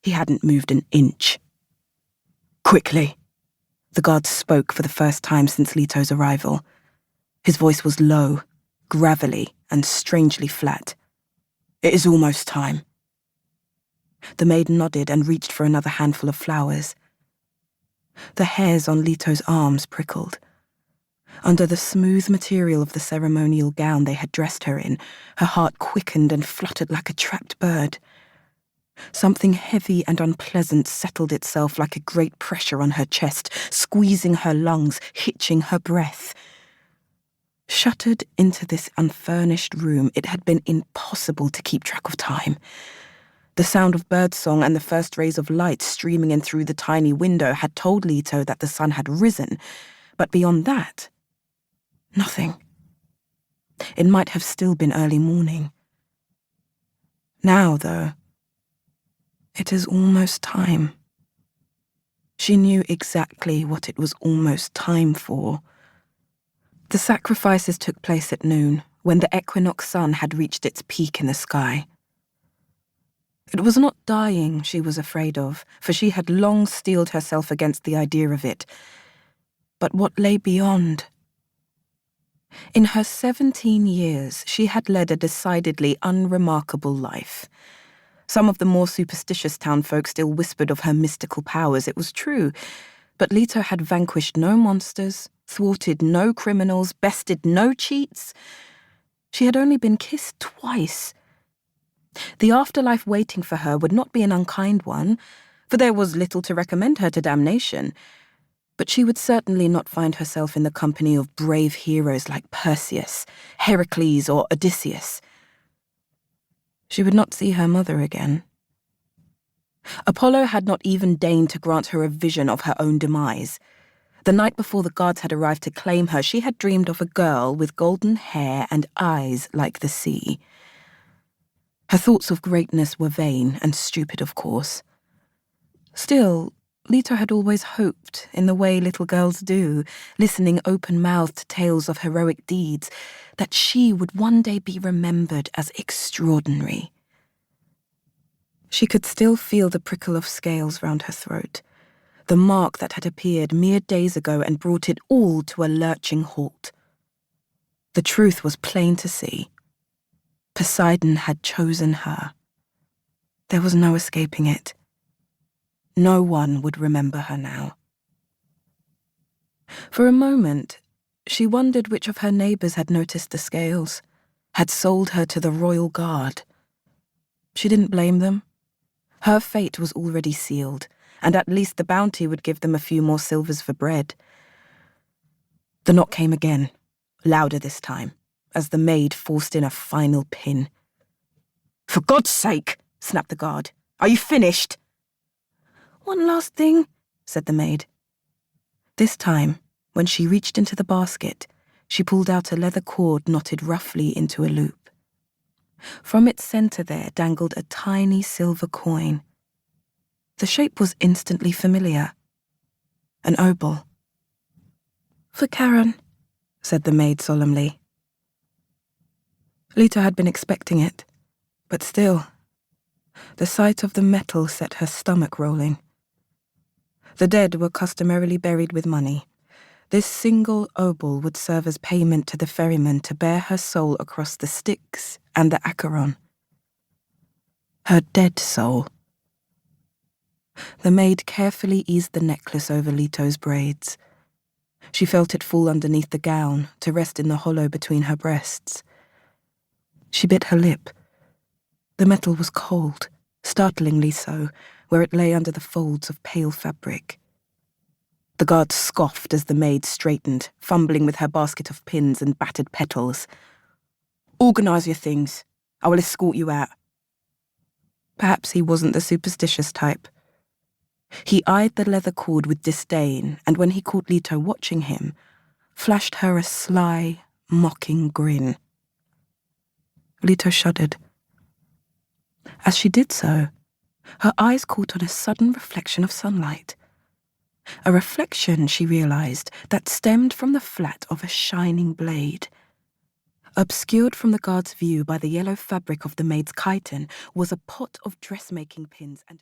He hadn't moved an inch. "Quickly," the guard spoke for the first time since Leto's arrival. His voice was low, gravelly, and strangely flat. "It is almost time." The maid nodded and reached for another handful of flowers. The hairs on Leto's arms prickled. Under the smooth material of the ceremonial gown they had dressed her in, her heart quickened and fluttered like a trapped bird. Something heavy and unpleasant settled itself like a great pressure on her chest, squeezing her lungs, hitching her breath. Shuttered into this unfurnished room, it had been impossible to keep track of time. The sound of birdsong and the first rays of light streaming in through the tiny window had told Leto that the sun had risen, but beyond that, nothing. It might have still been early morning. Now, though, it is almost time. She knew exactly what it was almost time for. The sacrifices took place at noon, when the equinox sun had reached its peak in the sky. It was not dying she was afraid of, for she had long steeled herself against the idea of it, but what lay beyond. In her 17 years, she had led a decidedly unremarkable life. Some of the more superstitious townfolk still whispered of her mystical powers, it was true, but Leto had vanquished no monsters, thwarted no criminals, bested no cheats. She had only been kissed twice. The afterlife waiting for her would not be an unkind one, for there was little to recommend her to damnation, but she would certainly not find herself in the company of brave heroes like Perseus, Heracles, or Odysseus. She would not see her mother again. Apollo had not even deigned to grant her a vision of her own demise. The night before the guards had arrived to claim her, she had dreamed of a girl with golden hair and eyes like the sea. Her thoughts of greatness were vain and stupid, of course. Still, Leto had always hoped, in the way little girls do, listening open-mouthed to tales of heroic deeds, that she would one day be remembered as extraordinary. She could still feel the prickle of scales round her throat, the mark that had appeared mere days ago and brought it all to a lurching halt. The truth was plain to see. Poseidon had chosen her. There was no escaping it. No one would remember her now. For a moment, she wondered which of her neighbours had noticed the scales, had sold her to the royal guard. She didn't blame them. Her fate was already sealed, and at least the bounty would give them a few more silvers for bread. The knock came again, louder this time, as the maid forced in a final pin. "For God's sake," snapped the guard. "Are you finished?" "One last thing," said the maid. This time, when she reached into the basket, she pulled out a leather cord knotted roughly into a loop. From its centre there dangled a tiny silver coin. The shape was instantly familiar. An obol. "For Karen," said the maid solemnly. Leto had been expecting it, but still, the sight of the metal set her stomach rolling. The dead were customarily buried with money. This single obol would serve as payment to the ferryman to bear her soul across the Styx and the Acheron. Her dead soul. The maid carefully eased the necklace over Leto's braids. She felt it fall underneath the gown, to rest in the hollow between her breasts. She bit her lip. The metal was cold, startlingly so, where it lay under the folds of pale fabric. The guard scoffed as the maid straightened, fumbling with her basket of pins and battered petals. "Organise your things. I will escort you out." Perhaps he wasn't the superstitious type. He eyed the leather cord with disdain, and when he caught Leto watching him, flashed her a sly, mocking grin. Leto shuddered. As she did so, her eyes caught on a sudden reflection of sunlight. A reflection, she realized, that stemmed from the flat of a shining blade. Obscured from the guard's view by the yellow fabric of the maid's chiton was a pot of dressmaking pins and a